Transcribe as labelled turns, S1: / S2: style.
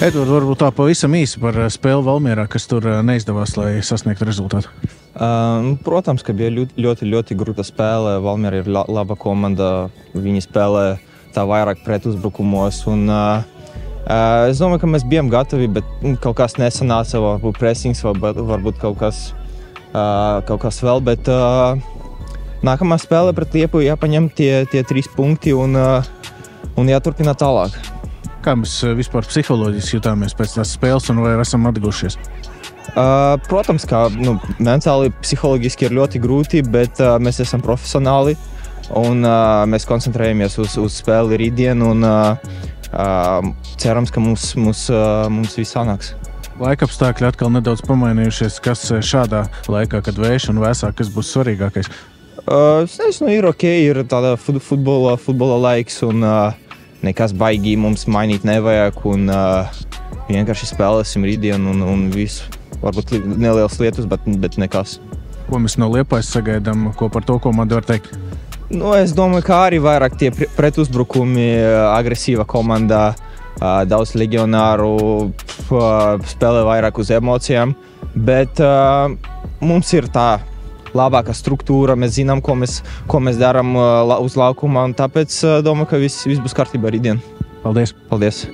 S1: Edvards, varbūt tā pavisam īsi par spēli Valmierā, kas tur neizdevās, lai sasniegtu rezultātu.
S2: Protams, ka bija ļoti grūta spēle. Valmiera ir laba komanda. Viņi spēlē tā vairāk pretuzbrukumos. Es domāju, ka mēs bijām gatavi, bet kaut kas nesanāca, varbūt pressings, varbūt kaut kas vēl. Bet nākamā spēle pret Liepoju jāpaņem tie 3 punkti un jāturpina tālāk.
S1: Kā mēs vispār psiholoģiski jutāmies pēc tās spēles un vai esam atguvušies?
S2: Protams, ka mentāli, psiholoģiski ir ļoti grūti, bet mēs esam profesionāli un mēs koncentrējamies uz spēli rītdien un cerams, ka mums viss sanāks.
S1: Laikapstākļi atkal nedaudz pamainījušies. Kas šādā laikā, kad vējš un vēsāk, kas būs svarīgākais?
S2: Es nezinu, ir ok, ir tāda futbola laiks un nekas baigi mums mainīt nevajag un vienkārši spēlēsim rītdien un visu. Varbūt nelielas lietas, bet nekas.
S1: Ko mēs no Liepājas sagaidām, ko par to komanda var teikt?
S2: Es domāju, ka arī vairāk tie pretuzbrukumi, agresīva komanda, daudz legionāru, spēlē vairāk uz emocijām, bet mums ir tā labāka struktūra, mēs zinām, ko mēs darām uz laukuma, un tāpēc domāju, ka viss būs kārtībā rītdien.
S1: Paldies!
S2: Paldies!